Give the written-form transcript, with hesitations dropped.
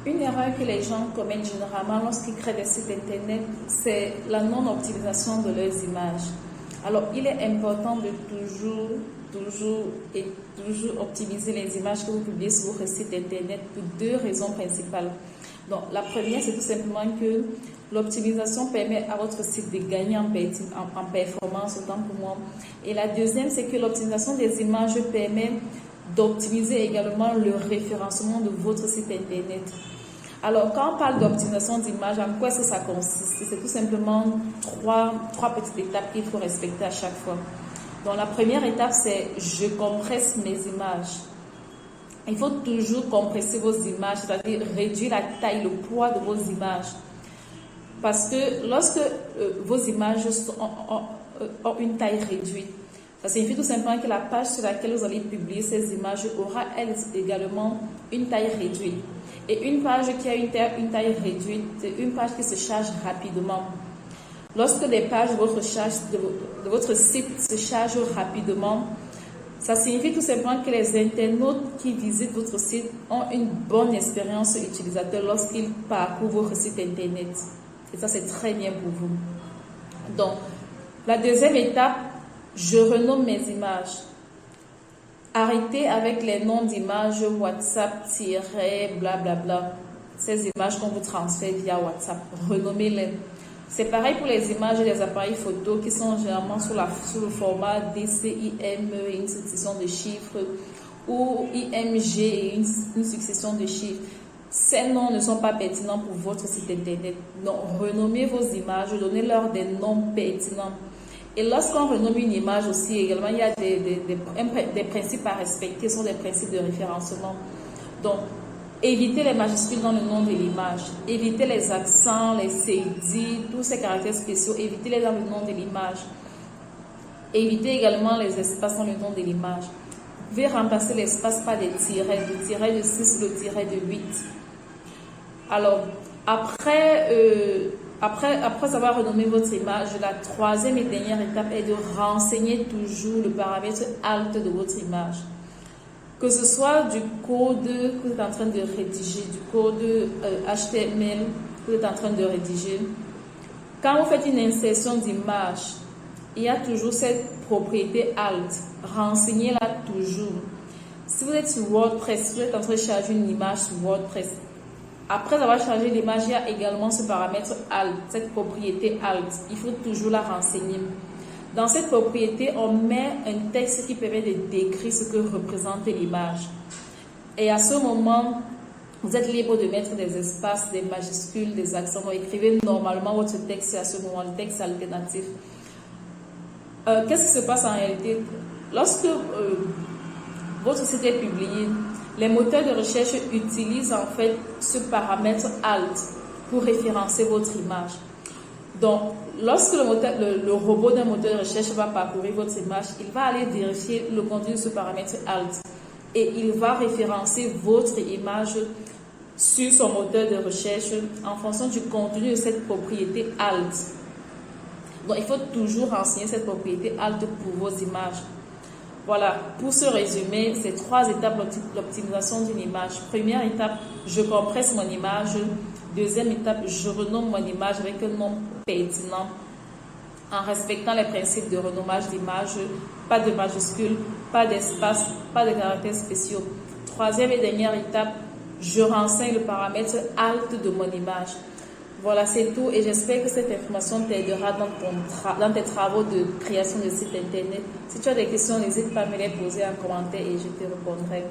Une erreur que les gens commettent généralement lorsqu'ils créent des sites internet, c'est la non-optimisation de leurs images. Alors, il est important de toujours optimiser les images que vous publiez sur votre site internet pour deux raisons principales. Donc, la première, c'est tout simplement que l'optimisation permet à votre site de gagner en performance, autant pour moi. Et la deuxième, c'est que l'optimisation des images permet d'optimiser également le référencement de votre site internet. Alors, quand on parle d'optimisation d'image, en quoi est-ce que ça consiste? C'est tout simplement trois petites étapes qu'il faut respecter à chaque fois. Donc, la première étape, c'est je compresse mes images. Il faut toujours compresser vos images, c'est-à-dire réduire la taille, le poids de vos images. Parce que lorsque vos images ont une taille réduite, ça signifie tout simplement que la page sur laquelle vous allez publier ces images aura, elle, également une taille réduite. Et une page qui a une taille réduite, c'est une page qui se charge rapidement. Lorsque les pages de votre site se chargent rapidement, ça signifie tout simplement que les internautes qui visitent votre site ont une bonne expérience utilisateur lorsqu'ils parcourent votre site internet. Et ça, c'est très bien pour vous. Donc, la deuxième étape, je renomme mes images. Arrêtez avec les noms d'images WhatsApp, blablabla. Ces images qu'on vous transfère via WhatsApp, renommez-les. C'est pareil pour les images des appareils photo qui sont généralement sous le format DCIM et une succession de chiffres ou IMG et une succession de chiffres. Ces noms ne sont pas pertinents pour votre site internet. Donc, renommez vos images, donnez-leur des noms pertinents. Et lorsqu'on renomme une image aussi, également, il y a des principes à respecter, ce sont des principes de référencement. Donc, évitez les majuscules dans le nom de l'image, évitez les accents, les cédilles, tous ces caractères spéciaux, évitez-les dans le nom de l'image. Évitez également les espaces dans le nom de l'image. Vous pouvez remplacer l'espace par des tirets, le tiret de 6 ou le tiret de 8. Alors, après avoir renommé votre image, la troisième et dernière étape est de renseigner toujours le paramètre alt de votre image. Que ce soit du code que vous êtes en train de rédiger, du code HTML que vous êtes en train de rédiger. Quand vous faites une insertion d'image, il y a toujours cette propriété alt. Renseignez-la toujours. Si vous êtes sur WordPress, vous êtes en train de charger une image sur WordPress. Après avoir chargé l'image, il y a également ce paramètre alt, cette propriété alt. Il faut toujours la renseigner. Dans cette propriété, on met un texte qui permet de décrire ce que représente l'image. Et à ce moment, vous êtes libre de mettre des espaces, des majuscules, des accents. Donc, écrivez normalement votre texte à ce moment, le texte alternatif. Qu'est-ce qui se passe en réalité? Lorsque votre site est publié, les moteurs de recherche utilisent en fait ce paramètre alt pour référencer votre image. Donc, lorsque le robot d'un moteur de recherche va parcourir votre image, il va aller vérifier le contenu de ce paramètre alt et il va référencer votre image sur son moteur de recherche en fonction du contenu de cette propriété alt. Donc, il faut toujours renseigner cette propriété alt pour vos images. Voilà, pour ce résumé, ces trois étapes l'optimisation d'une image. Première étape, je compresse mon image. Deuxième étape, je renomme mon image avec un nom pertinent en respectant les principes de renommage d'image, pas de majuscules, pas d'espace, pas de caractères spéciaux. Troisième et dernière étape, je renseigne le paramètre alt de mon image. Voilà, c'est tout et j'espère que cette information t'aidera dans tes travaux de création de site internet. Si tu as des questions, n'hésite pas à me les poser en commentaire et je te répondrai.